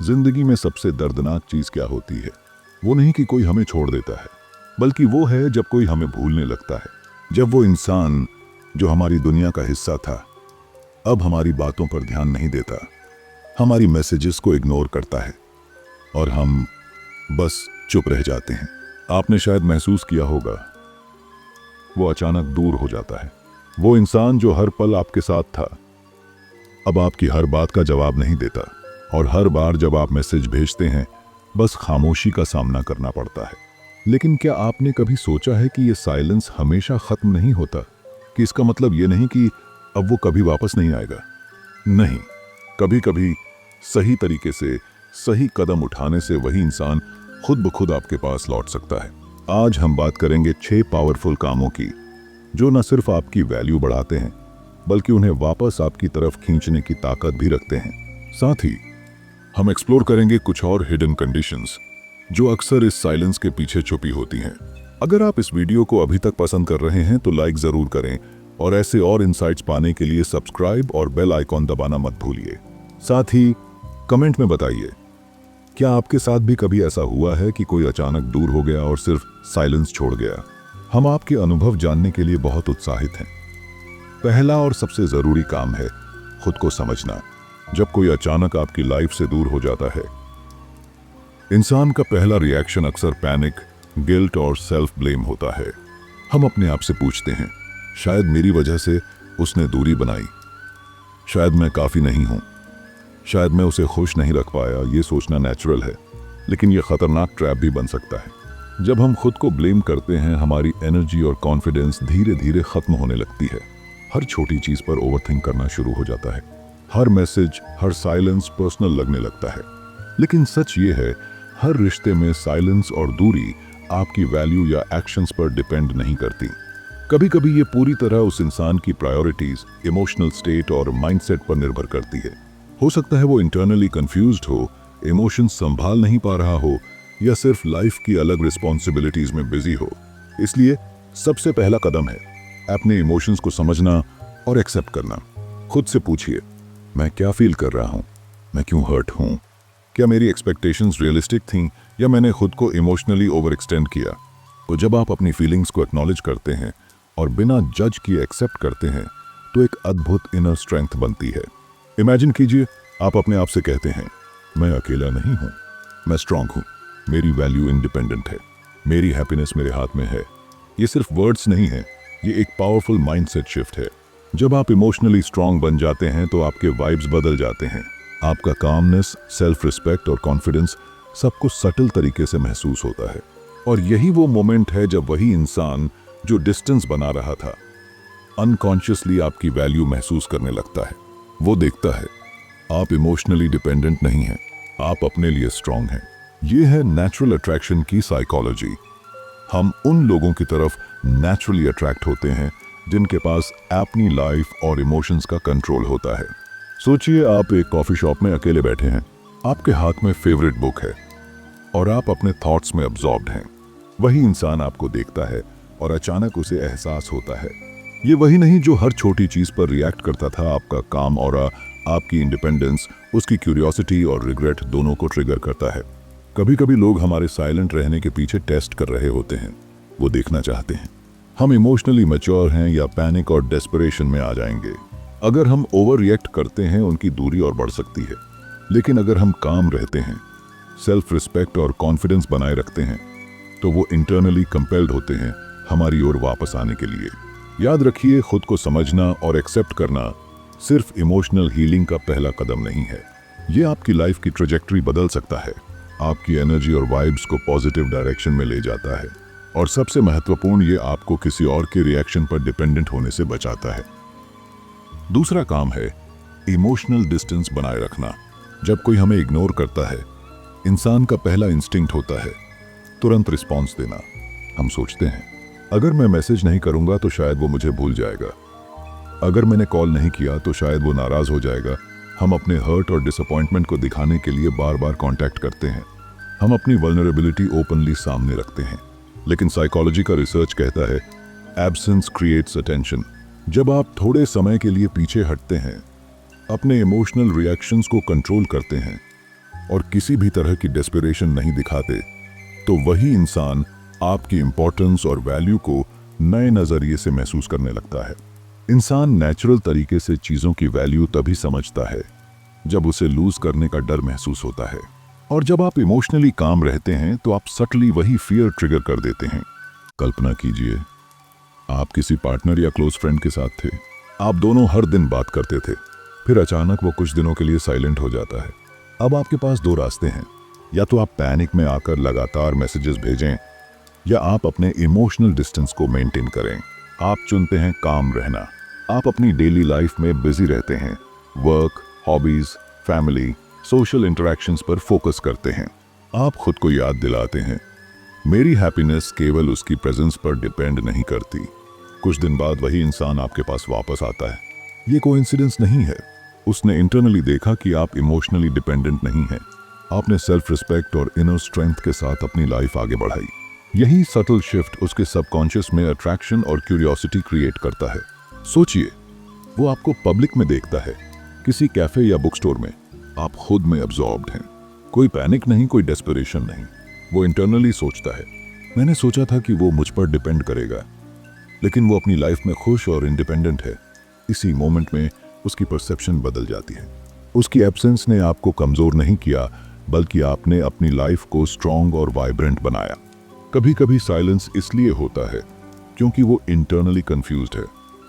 जिंदगी में सबसे दर्दनाक चीज क्या होती है? वो नहीं कि कोई हमें छोड़ देता है, बल्कि वो है जब कोई हमें भूलने लगता है। जब वो इंसान जो हमारी दुनिया का हिस्सा था अब हमारी बातों पर ध्यान नहीं देता, हमारी मैसेजेस को इग्नोर करता है और हम बस चुप रह जाते हैं। आपने शायद महसूस किया होगा, वो अचानक दूर हो जाता है। वो इंसान जो हर पल आपके साथ था अब आपकी हर बात का जवाब नहीं देता, और हर बार जब आप मैसेज भेजते हैं बस खामोशी का सामना करना पड़ता है। लेकिन क्या आपने कभी सोचा है कि ये साइलेंस हमेशा खत्म नहीं होता? कि इसका मतलब ये नहीं कि अब वो कभी वापस नहीं आएगा। नहीं, कभी कभी सही तरीके से सही कदम उठाने से वही इंसान खुद ब खुद आपके पास लौट सकता है। आज हम बात करेंगे 6 पावरफुल कामों की जो न सिर्फ आपकी वैल्यू बढ़ाते हैं बल्कि उन्हें वापस आपकी तरफ खींचने की ताकत भी रखते हैं। साथ ही हम एक्सप्लोर करेंगे कुछ और हिडन कंडीशंस जो अक्सर इस साइलेंस के पीछे छुपी होती हैं। अगर आप इस वीडियो को अभी तक पसंद कर रहे हैं तो लाइक जरूर करें और ऐसे और इंसाइट्स पाने के लिए सब्सक्राइब और बेल आइकॉन दबाना मत भूलिए। साथ ही कमेंट में बताइए, क्या आपके साथ भी कभी ऐसा हुआ है कि कोई अचानक दूर हो गया और सिर्फ साइलेंस छोड़ गया? हम आपके अनुभव जानने के लिए बहुत उत्साहित हैं। पहला और सबसे जरूरी काम है खुद को समझना। जब कोई अचानक आपकी लाइफ से दूर हो जाता है, इंसान का पहला रिएक्शन अक्सर पैनिक, गिल्ट और सेल्फ ब्लेम होता है। हम अपने आप से पूछते हैं, शायद मेरी वजह से उसने दूरी बनाई, शायद मैं काफी नहीं हूं, शायद मैं उसे खुश नहीं रख पाया। ये सोचना नेचुरल है, लेकिन यह खतरनाक ट्रैप भी बन सकता है। जब हम खुद को ब्लेम करते हैं हमारी एनर्जी और कॉन्फिडेंस धीरे धीरे खत्म होने लगती है। हर छोटी चीज पर ओवरथिंक करना शुरू हो जाता है, हर मैसेज, हर साइलेंस पर्सनल लगने लगता है। लेकिन सच ये है, हर रिश्ते में साइलेंस और दूरी आपकी वैल्यू या एक्शंस पर डिपेंड नहीं करती। कभी कभी ये पूरी तरह उस इंसान की प्रायोरिटीज, इमोशनल स्टेट और माइंडसेट पर निर्भर करती है। हो सकता है वो इंटरनली कंफ्यूज्ड हो, इमोशंस संभाल नहीं पा रहा हो या सिर्फ लाइफ की अलग रिस्पॉन्सिबिलिटीज में बिजी हो। इसलिए सबसे पहला कदम है अपने इमोशंस को समझना और एक्सेप्ट करना। खुद से पूछिए, मैं क्या फील कर रहा हूँ? मैं क्यों हर्ट हूँ? क्या मेरी एक्सपेक्टेशंस रियलिस्टिक थीं या मैंने खुद को इमोशनली ओवर एक्सटेंड किया? तो जब आप अपनी फीलिंग्स को एक्नॉलेज करते हैं और बिना जज किए एक्सेप्ट करते हैं तो एक अद्भुत इनर स्ट्रेंथ बनती है। इमेजिन कीजिए, आप अपने आप से कहते हैं, मैं अकेला नहीं हूँ, मैं स्ट्रांग हूँ, मेरी वैल्यू इंडिपेंडेंट है, मेरी हैप्पीनेस मेरे हाथ में है। ये सिर्फ वर्ड्स नहीं है, ये एक पावरफुल माइंडसेट शिफ्ट है। जब आप इमोशनली स्ट्रांग बन जाते हैं तो आपके वाइब्स बदल जाते हैं। आपका कामनेस, सेल्फ रिस्पेक्ट और कॉन्फिडेंस सब कुछ सटल तरीके से महसूस होता है। और यही वो मोमेंट है जब वही इंसान जो डिस्टेंस बना रहा था अनकॉन्शियसली आपकी वैल्यू महसूस करने लगता है। वो देखता है आप इमोशनली डिपेंडेंट नहीं हैं, आप अपने लिए स्ट्रांग हैं। ये है नेचुरल अट्रैक्शन की साइकोलॉजी। हम उन लोगों की तरफ नेचुरली अट्रैक्ट होते हैं जिनके पास अपनी लाइफ और इमोशंस का कंट्रोल होता है। सोचिए, आप एक कॉफी शॉप में अकेले बैठे हैं, आपके हाथ में फेवरेट बुक है और आप अपने थॉट्स में अब्सॉर्ब्ड हैं। वही इंसान आपको देखता है और अचानक उसे एहसास होता है। ये वही नहीं जो हर छोटी चीज पर रिएक्ट करता था। आपका काम और आपकी इंडिपेंडेंस उसकी क्यूरियोसिटी और रिग्रेट दोनों को ट्रिगर करता है। कभी कभी लोग हमारे साइलेंट रहने के पीछे टेस्ट कर रहे होते हैं। वो देखना चाहते हैं हम इमोशनली मैच्योर हैं या पैनिक और डेस्परेशन में आ जाएंगे। अगर हम ओवर रिएक्ट करते हैं उनकी दूरी और बढ़ सकती है, लेकिन अगर हम काम रहते हैं, सेल्फ रिस्पेक्ट और कॉन्फिडेंस बनाए रखते हैं तो वो इंटरनली कंपेल्ड होते हैं हमारी ओर वापस आने के लिए। याद रखिए, खुद को समझना और एक्सेप्ट करना सिर्फ इमोशनल हीलिंग का पहला कदम नहीं है, ये आपकी लाइफ की ट्रेजेक्टरी बदल सकता है, आपकी एनर्जी और वाइब्स को पॉजिटिव डायरेक्शन में ले जाता है और सबसे महत्वपूर्ण, ये आपको किसी और के रिएक्शन पर डिपेंडेंट होने से बचाता है। दूसरा काम है इमोशनल डिस्टेंस बनाए रखना। जब कोई हमें इग्नोर करता है, इंसान का पहला इंस्टिंक्ट होता है तुरंत रिस्पॉन्स देना। हम सोचते हैं, अगर मैं मैसेज नहीं करूंगा तो शायद वो मुझे भूल जाएगा, अगर मैंने कॉल नहीं किया तो शायद वो नाराज हो जाएगा। हम अपने हर्ट और डिसअपॉइंटमेंट को दिखाने के लिए बार बार कांटेक्ट करते हैं। हम अपनी वल्नरेबिलिटी ओपनली सामने रखते हैं। लेकिन साइकोलॉजी का रिसर्च कहता है, एब्सेंस क्रिएट्स अटेंशन। जब आप थोड़े समय के लिए पीछे हटते हैं, अपने इमोशनल रिएक्शंस को कंट्रोल करते हैं, और किसी भी तरह की डेस्परेशन नहीं दिखाते, तो वही इंसान आपकी इंपॉर्टेंस और वैल्यू को नए नजरिए से महसूस करने लगता है। इंसान नेचुरल तरीके से चीजों की वैल्यू तभी समझता है जब उसे लूज करने का डर महसूस होता है। और जब आप इमोशनली काम रहते हैं तो आप सटली वही फियर ट्रिगर कर देते हैं। कल्पना कीजिए, आप किसी पार्टनर या क्लोज फ्रेंड के साथ थे। आप दोनों हर दिन बात करते थे, फिर अचानक वो कुछ दिनों के लिए साइलेंट हो जाता है। अब आपके पास दो रास्ते हैं, या तो आप पैनिक में आकर लगातार मैसेजेस भेजें, या आप अपने इमोशनल डिस्टेंस को मेंटेन करें। आप चुनते हैं काम रहना। आप अपनी डेली लाइफ में बिजी रहते हैं, work, hobbies, family, social interactions पर फोकस करते हैं। आप खुद को याद दिलाते हैं, मेरी हैप्पीनेस केवल उसकी प्रेजेंस पर डिपेंड नहीं करती। कुछ दिन बाद वही इंसान आपके पास वापस आता है। ये कोइंसिडेंस नहीं है, उसने इंटरनली देखा कि आप इमोशनली डिपेंडेंट नहीं हैं। आपने सेल्फ रिस्पेक्ट और इनर स्ट्रेंथ के साथ अपनी लाइफ आगे बढ़ाई। यही सटल शिफ्ट उसके सबकॉन्शियस में अट्रैक्शन और क्यूरियोसिटी क्रिएट करता है। सोचिए, वो आपको पब्लिक में देखता है, किसी कैफे या बुक स्टोर में। आप खुद में अब्सॉर्ब्ड हैं, कोई पैनिक नहीं, कोई डेस्परेशन नहीं। वो इंटरनली सोचता है, मैंने सोचा था कि वो मुझ पर डिपेंड करेगा, लेकिन वो अपनी लाइफ में खुश और इंडिपेंडेंट है। इसी मोमेंट में उसकी परसेप्शन बदल जाती है। उसकी एब्सेंस ने आपको कमजोर नहीं किया, बल्कि आपने अपनी लाइफ को स्ट्रॉन्ग और वाइब्रेंट बनाया। कभी कभी साइलेंस इसलिए होता है क्योंकि वो इंटरनली कंफ्यूज्ड है।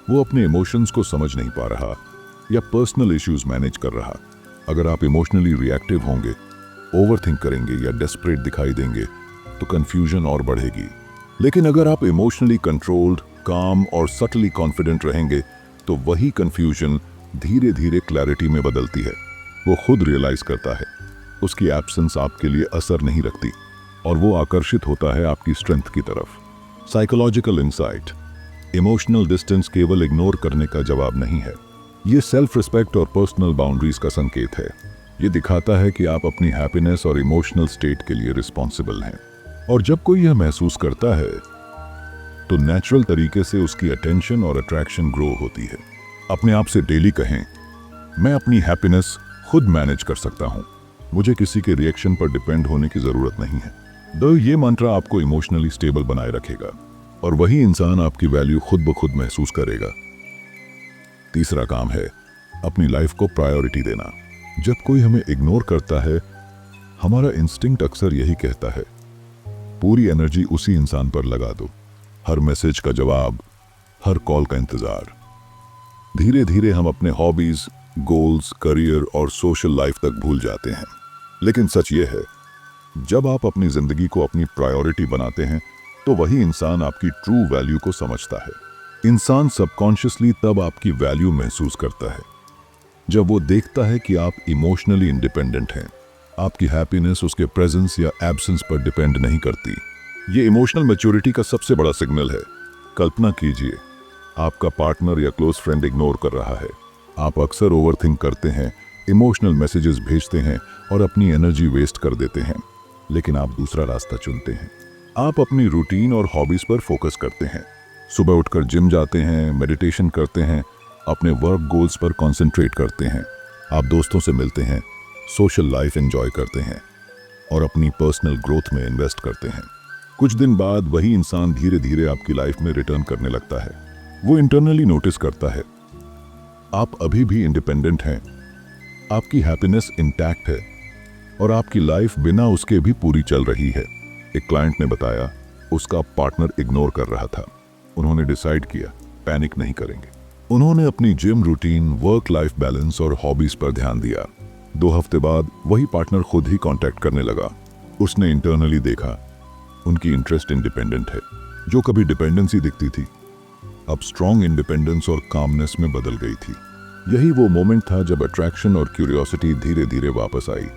वो अपने इमोशंस को समझ नहीं पा रहा या पर्सनल इश्यूज मैनेज कर रहा। अगर आप इमोशनली रिएक्टिव होंगे, ओवरथिंक करेंगे या डेस्परेट दिखाई देंगे, तो कंफ्यूजन और बढ़ेगी। लेकिन अगर आप इमोशनली कंट्रोल्ड, काम और सटली कॉन्फिडेंट रहेंगे, तो वही कंफ्यूजन धीरे धीरे क्लैरिटी में बदलती है। वो खुद रियलाइज करता है उसकी एब्सेंस आपके लिए असर नहीं रखती, और वो आकर्षित होता है आपकी स्ट्रेंथ की तरफ। साइकोलॉजिकल इंसाइट: इमोशनल डिस्टेंस केवल इग्नोर करने का जवाब नहीं है, ये सेल्फ रिस्पेक्ट और पर्सनल बाउंड्रीज का संकेत है। ये दिखाता है कि आप अपनी हैप्पीनेस और इमोशनल स्टेट के लिए रिस्पॉन्सिबल हैं। और जब कोई यह महसूस करता है, तो नेचुरल तरीके से उसकी अटेंशन और अट्रैक्शन ग्रो होती है। अपने आप से डेली कहें, मैं अपनी हैप्पीनेस खुद मैनेज कर सकता हूँ, मुझे किसी के रिएक्शन पर डिपेंड होने की जरूरत नहीं है। दो ये मंत्रा आपको इमोशनली स्टेबल बनाए रखेगा, और वही इंसान आपकी वैल्यू खुद ब खुद महसूस करेगा। तीसरा काम है अपनी लाइफ को प्रायोरिटी देना। जब कोई हमें इग्नोर करता है, हमारा इंस्टिंक्ट अक्सर यही कहता है, पूरी एनर्जी उसी इंसान पर लगा दो। हर मैसेज का जवाब, हर कॉल का इंतजार। धीरे धीरे हम अपने हॉबीज, गोल्स, करियर और सोशल लाइफ तक भूल जाते हैं। लेकिन सच ये है, जब आप अपनी जिंदगी को अपनी प्रायोरिटी बनाते हैं, तो वही इंसान आपकी ट्रू वैल्यू को समझता है। इंसान सबकॉन्शियसली तब आपकी वैल्यू महसूस करता है जब वो देखता है कि आप इमोशनली इंडिपेंडेंट हैं। आपकी हैप्पीनेस उसके प्रेजेंस या एब्सेंस पर डिपेंड नहीं करती। ये इमोशनल मैच्योरिटी का सबसे बड़ा सिग्नल है। कल्पना कीजिए, आपका पार्टनर या क्लोज फ्रेंड इग्नोर कर रहा है। आप अक्सर ओवरथिंक करते हैं, इमोशनल मैसेजेस भेजते हैं और अपनी एनर्जी वेस्ट कर देते हैं। लेकिन आप दूसरा रास्ता चुनते हैं। आप अपनी रूटीन और हॉबीज पर फोकस करते हैं। सुबह उठकर जिम जाते हैं, मेडिटेशन करते हैं, अपने वर्क गोल्स पर कंसंट्रेट करते हैं। आप दोस्तों से मिलते हैं, सोशल लाइफ एंजॉय करते हैं और अपनी पर्सनल ग्रोथ में इन्वेस्ट करते हैं। कुछ दिन बाद वही इंसान धीरे धीरे आपकी लाइफ में रिटर्न करने लगता है। वो इंटरनली नोटिस करता है, आप अभी भी इंडिपेंडेंट हैं, आपकी हैप्पीनेस इंटैक्ट है और आपकी लाइफ बिना उसके भी पूरी चल रही है। एक क्लाइंट ने बताया, उसका पार्टनर इग्नोर कर रहा था। उन्होंने डिसाइड किया, पैनिक नहीं करेंगे। उन्होंने अपनी gym routine, work life balance और हॉबीज पर ध्यान दिया। 2 हफ्ते बाद वही पार्टनर खुद ही कांटेक्ट करने लगा। उसने इंटरनली देखा, उनकी इंटरेस्ट इंडिपेंडेंट है। जो कभी डिपेंडेंसी दिखती थी, अब स्ट्रॉन्ग इंडिपेंडेंस और कामनेस में बदल गई थी। यही वो मोमेंट था जब अट्रैक्शन और क्यूरियोसिटी धीरे धीरे वापस आई।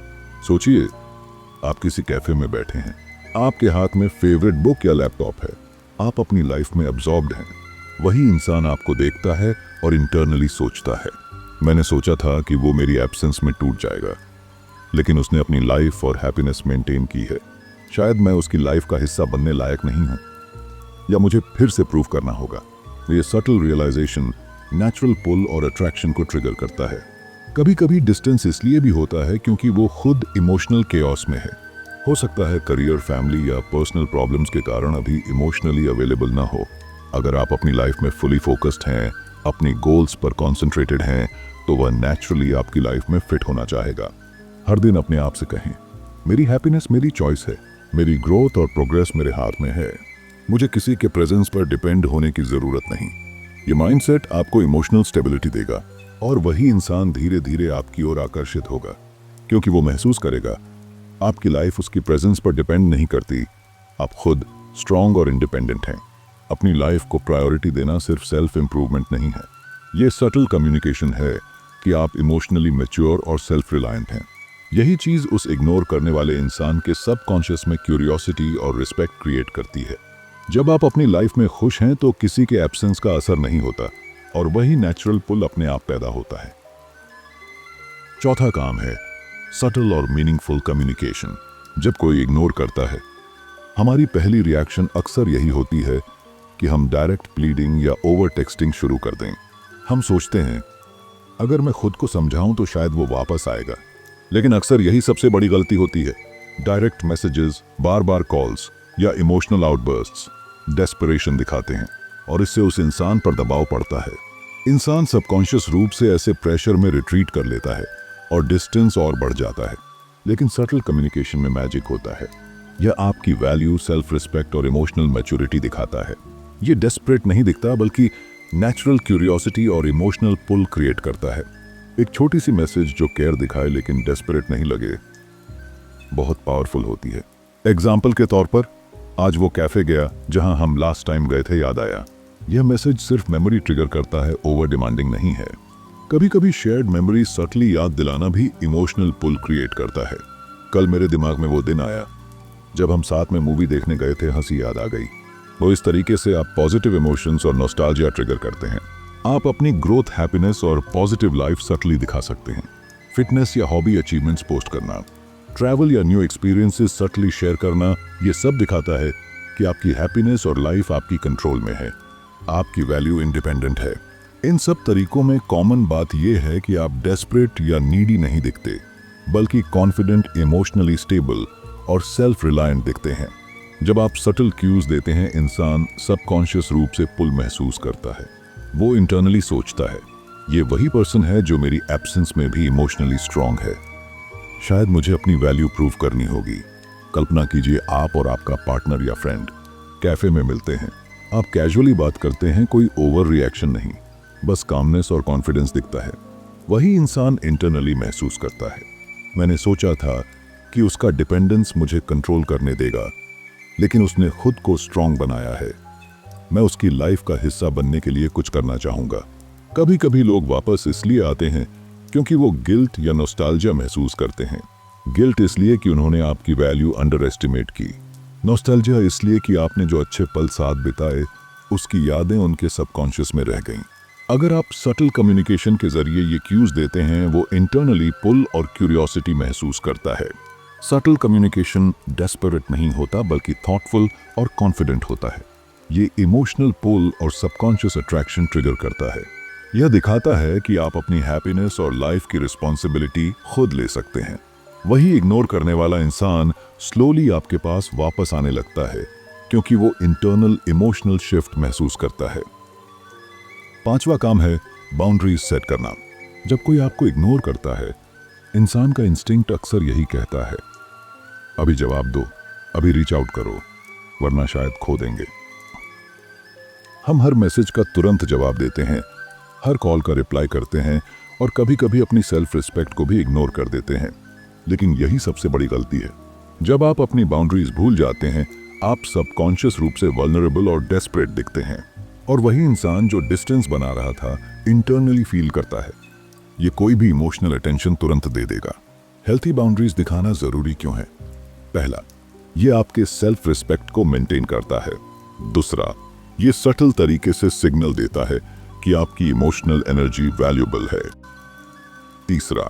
सोचिए, आप किसी कैफे में बैठे हैं, आपके हाथ में फेवरेट बुक या लैपटॉप है, आप अपनी लाइफ में अब्सॉर्ब्ड हैं। वही इंसान आपको देखता है और इंटरनली सोचता है, मैंने सोचा था कि वो मेरी एब्सेंस में टूट जाएगा, लेकिन उसने अपनी लाइफ और हैप्पीनेस मेंटेन की है। शायद मैं उसकी लाइफ का हिस्सा बनने लायक नहीं हूँ, या मुझे फिर से प्रूव करना होगा। ये सटल रियलाइजेशन नेचुरल पुल और अट्रैक्शन को ट्रिगर करता है। कभी कभी डिस्टेंस इसलिए भी होता है क्योंकि वो खुद इमोशनल केओस में है। हो सकता है करियर, फैमिली या पर्सनल प्रॉब्लम्स के कारण अभी इमोशनली अवेलेबल ना हो। अगर आप अपनी लाइफ में फुली फोकस्ड हैं, अपनी गोल्स पर कॉन्सेंट्रेटेड हैं, तो वह नेचुरली आपकी लाइफ में फिट होना चाहेगा। हर दिन अपने आप से कहें, मेरी हैप्पीनेस मेरी चॉइस है, मेरी ग्रोथ और प्रोग्रेस मेरे हाथ में है, मुझे किसी के प्रेजेंस पर डिपेंड होने की जरूरत नहीं। ये माइंडसेट आपको इमोशनल स्टेबिलिटी देगा और वही इंसान धीरे धीरे आपकी ओर आकर्षित होगा, क्योंकि वो महसूस करेगा आपकी लाइफ उसकी प्रेजेंस पर डिपेंड नहीं करती, आप खुद स्ट्रांग और इंडिपेंडेंट हैं। अपनी लाइफ को प्रायोरिटी देना सिर्फ सेल्फ इंप्रूवमेंट नहीं है, ये सटल कम्युनिकेशन है कि आप इमोशनली मैच्योर और सेल्फ रिलायंट हैं। यही चीज़ उस इग्नोर करने वाले इंसान के सबकॉन्शियस में क्यूरियोसिटी और रिस्पेक्ट क्रिएट करती है। जब आप अपनी लाइफ में खुश हैं तो किसी के एब्सेंस का असर नहीं होता और वही नेचुरल पुल अपने आप पैदा होता है। चौथा काम है सटल और मीनिंगफुल कम्युनिकेशन। जब कोई इग्नोर करता है, हमारी पहली रिएक्शन अक्सर यही होती है कि हम डायरेक्ट प्लीडिंग या ओवर टेक्सटिंग शुरू कर दें। हम सोचते हैं अगर मैं खुद को समझाऊं तो शायद वो वापस आएगा, लेकिन अक्सर यही सबसे बड़ी गलती होती है। डायरेक्ट मैसेजेस, बार बार कॉल्स या इमोशनल आउटबर्स्ट्स डेस्परेशन दिखाते हैं और इससे उस इंसान पर दबाव पड़ता है। इंसान सबकॉन्शियस रूप से ऐसे प्रेशर में रिट्रीट कर लेता है और डिस्टेंस और बढ़ जाता है। लेकिन सटल कम्युनिकेशन में मैजिक होता है। यह आपकी वैल्यू, सेल्फ रिस्पेक्ट और इमोशनल मैच्योरिटी दिखाता है। ये डेस्परेट नहीं दिखता बल्कि नेचुरल क्यूरियोसिटी और इमोशनल पुल क्रिएट करता है। एक छोटी सी मैसेज जो केयर दिखाए लेकिन डेस्परेट नहीं लगे, बहुत पावरफुल होती है। एग्जाम्पल के तौर पर, आज वो कैफे गया जहां हम लास्ट टाइम गए थे याद आया। यह मैसेज सिर्फ मेमोरी ट्रिगर करता है, ओवर डिमांडिंग नहीं है। कभी कभी शेयर्ड मेमोरी सटली याद दिलाना भी इमोशनल पुल क्रिएट करता है। कल मेरे दिमाग में वो दिन आया जब हम साथ में मूवी देखने गए थे, हंसी याद आ गई। वो इस तरीके से आप पॉजिटिव इमोशंस और नॉस्टैल्जिया ट्रिगर करते हैं। आप अपनी ग्रोथ, हैप्पीनेस और पॉजिटिव लाइफ सटली दिखा सकते हैं। फिटनेस या हॉबी अचीवमेंट्स पोस्ट करना, ट्रैवल या न्यू एक्सपीरियंसेस सटली शेयर करना, ये सब दिखाता है कि आपकी हैप्पीनेस और लाइफ आपकी कंट्रोल में है, आपकी वैल्यू इंडिपेंडेंट है। इन सब तरीकों में कॉमन बात यह है कि आप डेस्परेट या नीडी नहीं दिखते, बल्कि कॉन्फिडेंट, इमोशनली स्टेबल और सेल्फ रिलायंट दिखते हैं। जब आप सटल क्यूज देते हैं, इंसान सबकॉन्शियस रूप से पुल महसूस करता है। वो इंटरनली सोचता है, ये वही पर्सन है जो मेरी एब्सेंस में भी इमोशनली स्ट्रांग है, शायद मुझे अपनी वैल्यू प्रूव करनी होगी। कल्पना कीजिए, आप और आपका पार्टनर या फ्रेंड कैफे में मिलते हैं। आप कैजुअली बात करते हैं, कोई ओवर रिएक्शन नहीं, बस कामनेस और कॉन्फिडेंस दिखता है। वही इंसान इंटरनली महसूस करता है, मैंने सोचा था कि उसका डिपेंडेंस मुझे कंट्रोल करने देगा, लेकिन उसने खुद को स्ट्रांग बनाया है। मैं उसकी लाइफ का हिस्सा बनने के लिए कुछ करना चाहूंगा। कभी कभी लोग वापस इसलिए आते हैं क्योंकि वो गिल्ट या नॉस्टैल्जिया महसूस करते हैं। गिल्ट इसलिए कि उन्होंने आपकी वैल्यू अंडर एस्टिमेट की, नॉस्टैल्जिया इसलिए कि आपने जो अच्छे पल साथ बिताए उसकी यादें उनके सबकॉन्शियस में रह गईं। अगर आप सटल कम्युनिकेशन के जरिए ये क्यूज देते हैं, वो इंटरनली पुल और क्यूरियोसिटी महसूस करता है। सटल कम्युनिकेशन डेस्परेट नहीं होता बल्कि थॉटफुल और कॉन्फिडेंट होता है। ये इमोशनल पुल और सबकॉन्शियस अट्रैक्शन ट्रिगर करता है। यह दिखाता है कि आप अपनी हैप्पीनेस और लाइफ की रिस्पॉन्सिबिलिटी खुद ले सकते हैं। वही इग्नोर करने वाला इंसान स्लोली आपके पास वापस आने लगता है, क्योंकि वो इंटरनल इमोशनल शिफ्ट महसूस करता है। पांचवा काम है बाउंड्रीज सेट करना। जब कोई आपको इग्नोर करता है, इंसान का इंस्टिंक्ट अक्सर यही कहता है, अभी जवाब दो, अभी रीच आउट करो, वरना शायद खो देंगे। हम हर मैसेज का तुरंत जवाब देते हैं, हर कॉल का रिप्लाई करते हैं और कभी कभी अपनी सेल्फ रिस्पेक्ट को भी इग्नोर कर देते हैं। लेकिन यही सबसे बड़ी गलती है। जब आप अपनी बाउंड्रीज भूल जाते हैं, आप सबकॉन्शियस रूप से वल्नरेबल और डेस्परेट दिखते हैं, और वही इंसान जो डिस्टेंस बना रहा था इंटरनली फील करता है ये कोई भी इमोशनल अटेंशन तुरंत दे देगा। हेल्थी बाउंड्रीज दिखाना जरूरी क्यों है? पहला, ये आपके सेल्फ रिस्पेक्ट को मेंटेन करता है। दूसरा, ये सटल तरीके से सिग्नल देता है कि आपकी इमोशनल एनर्जी वैल्यूएबल है। तीसरा,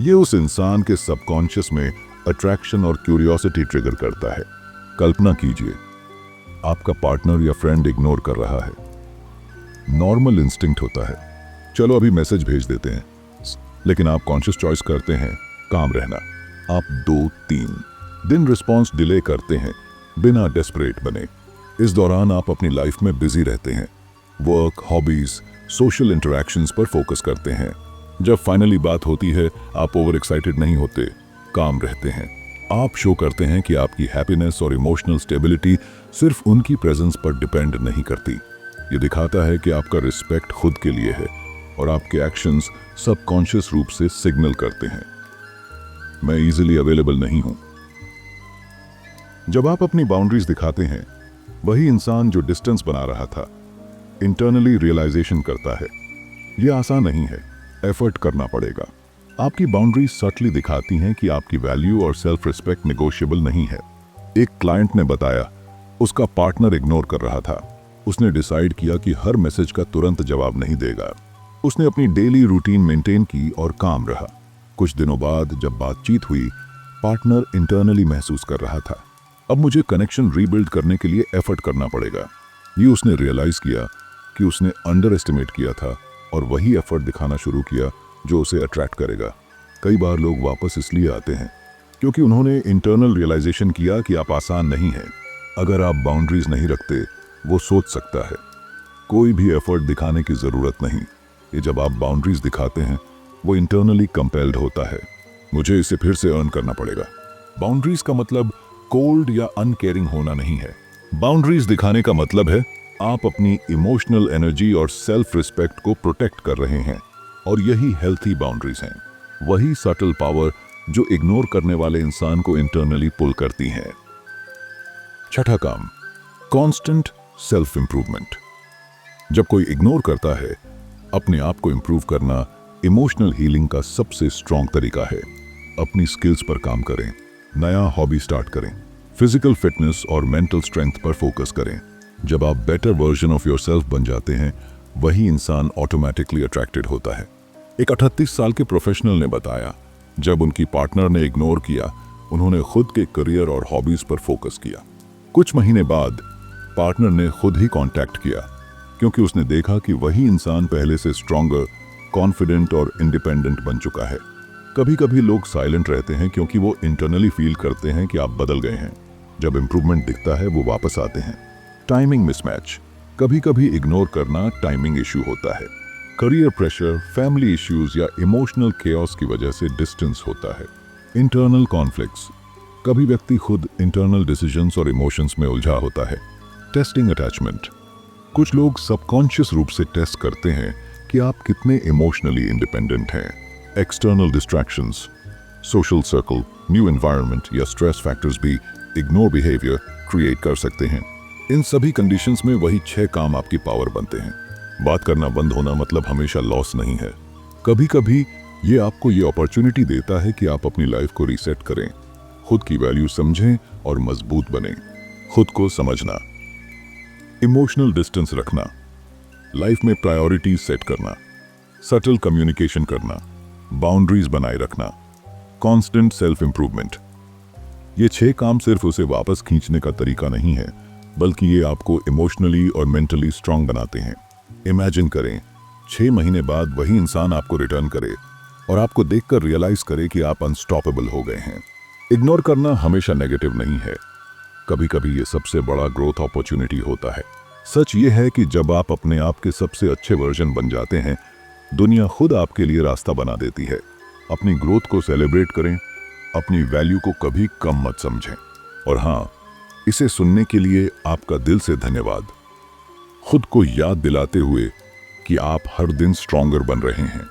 ये उस इंसान के सबकॉन्शियस में अट्रैक्शन और क्यूरियोसिटी ट्रिगर करता है। कल्पना कीजिए, आपका पार्टनर या फ्रेंड इग्नोर कर रहा है। नॉर्मल इंस्टिंक्ट होता है, चलो अभी मैसेज भेज देते हैं, लेकिन आप कॉन्शियस चॉइस करते हैं काम रहना। आप 2-3 दिन रिस्पॉन्स डिले करते हैं बिना डेस्परेट बने। इस दौरान आप अपनी लाइफ में बिजी रहते हैं, वर्क, हॉबीज, सोशल इंटरेक्शंस पर फोकस करते हैं। जब फाइनली बात होती है आप ओवर एक्साइटेड नहीं होते, काम रहते हैं। आप शो करते हैं कि आपकी हैप्पीनेस और इमोशनल स्टेबिलिटी सिर्फ उनकी प्रेजेंस पर डिपेंड नहीं करती। ये दिखाता है कि आपका रिस्पेक्ट खुद के लिए है और आपके एक्शंस सबकॉन्शियस रूप से सिग्नल करते हैं, मैं इजीली अवेलेबल नहीं हूं। जब आप अपनी बाउंड्रीज दिखाते हैं, वही इंसान जो डिस्टेंस बना रहा था इंटरनली रियलाइजेशन करता है यह आसान नहीं है, एफर्ट करना पड़ेगा। आपकी बाउंड्रीज सटली दिखाती हैं कि आपकी वैल्यू और सेल्फ रिस्पेक्ट नेगोशिएबल नहीं है। एक क्लाइंट ने बताया उसका पार्टनर इग्नोर कर रहा था। उसने डिसाइड किया कि हर मैसेज का तुरंत जवाब नहीं देगा। उसने अपनी डेली रूटीन मेंटेन की और काम रहा। कुछ दिनों बाद जब बातचीत हुई, पार्टनर इंटरनली महसूस कर रहा था अब मुझे कनेक्शन रीबिल्ड करने के लिए एफर्ट करना पड़ेगा। ये उसने रियलाइज किया कि उसने अंडर एस्टिमेट किया था और वही एफर्ट दिखाना शुरू किया जो उसे अट्रैक्ट करेगा। कई बार लोग वापस इसलिए आते हैं क्योंकि उन्होंने इंटरनल रियलाइजेशन किया कि आप आसान नहीं हैं। अगर आप बाउंड्रीज नहीं रखते, वो सोच सकता है कोई भी एफर्ट दिखाने की जरूरत नहीं। ये जब आप बाउंड्रीज दिखाते हैं, वो इंटरनली कंपेल्ड होता है, मुझे इसे फिर से अर्न करना पड़ेगा। बाउंड्रीज का मतलब कोल्ड या अनकेयरिंग होना नहीं है। बाउंड्रीज दिखाने का मतलब है आप अपनी इमोशनल एनर्जी और सेल्फ रिस्पेक्ट को प्रोटेक्ट कर रहे हैं, और यही हेल्थी बाउंड्रीज हैं। वही सटल पावर जो इग्नोर करने वाले इंसान को इंटरनली पुल करती हैं। छठा काम, कांस्टेंट सेल्फ इंप्रूवमेंट। जब कोई इग्नोर करता है, अपने आप को इंप्रूव करना इमोशनल हीलिंग का सबसे स्ट्रॉन्ग तरीका है। अपनी स्किल्स पर काम करें, नया हॉबी स्टार्ट करें, फिजिकल फिटनेस और मेंटल स्ट्रेंथ पर फोकस करें। जब आप बेटर वर्जन ऑफ योरसेल्फ बन जाते हैं, वही इंसान ऑटोमेटिकली अट्रैक्टेड होता है। एक 38 साल के प्रोफेशनल ने बताया, जब उनकी पार्टनर ने इग्नोर किया, उन्होंने खुद के करियर और हॉबीज पर फोकस किया। कुछ महीने बाद पार्टनर ने खुद ही कांटेक्ट किया, क्योंकि उसने देखा कि वही इंसान पहले से स्ट्रॉन्गर, कॉन्फिडेंट और इंडिपेंडेंट बन चुका है। कभी कभी लोग साइलेंट रहते हैं क्योंकि वो इंटरनली फील करते हैं कि आप बदल गए हैं। जब इंप्रूवमेंट दिखता है, वो वापस आते हैं। Timing mismatch. कभी कभी इग्नोर करना टाइमिंग इश्यू होता है। करियर प्रेशर, फैमिली इश्यूज या इमोशनल केओस की वजह से डिस्टेंस होता है। Internal conflicts. कभी व्यक्ति खुद इंटरनल डिसीजंस और इमोशंस में उलझा होता है। Testing attachment. कुछ लोग सबकॉन्शियस रूप से टेस्ट करते हैं कि आप कितने इमोशनली इंडिपेंडेंट हैं। External distractions, social circle, new environment या स्ट्रेस फैक्टर्स भी इग्नोर बिहेवियर क्रिएट कर सकते हैं। इन सभी कंडीशंस में वही 6 काम आपकी पावर बनते हैं। बात करना बंद होना मतलब हमेशा लॉस नहीं है। कभी कभी ये आपको ये अपॉर्चुनिटी देता है कि आप अपनी लाइफ को रीसेट करें, खुद की वैल्यू समझें और मजबूत बनें। खुद को समझना, इमोशनल डिस्टेंस रखना, लाइफ में प्रायोरिटीज सेट करना, सटल कम्युनिकेशन करना, बाउंड्रीज बनाए रखना, कांस्टेंट सेल्फ इंप्रूवमेंट। ये 6 काम सिर्फ उसे वापस खींचने का तरीका नहीं है, बल्कि ये आपको इमोशनली और मेंटली स्ट्रांग बनाते हैं। इमेजिन करें 6 महीने बाद वही इंसान आपको रिटर्न करे और आपको देखकर रियलाइज करे कि आप अनस्टॉपेबल हो गए हैं। इग्नोर करना हमेशा नेगेटिव नहीं है, कभी कभी ये सबसे बड़ा ग्रोथ अपॉर्चुनिटी होता है। सच ये है कि जब आप अपने आप के सबसे अच्छे वर्जन बन जाते हैं, दुनिया खुद आपके लिए रास्ता बना देती है। अपनी ग्रोथ को सेलिब्रेट करें, अपनी वैल्यू को कभी कम मत समझें। और हाँ, इसे सुनने के लिए आपका दिल से धन्यवाद। खुद को याद दिलाते हुए कि आप हर दिन स्ट्रॉन्गर बन रहे हैं।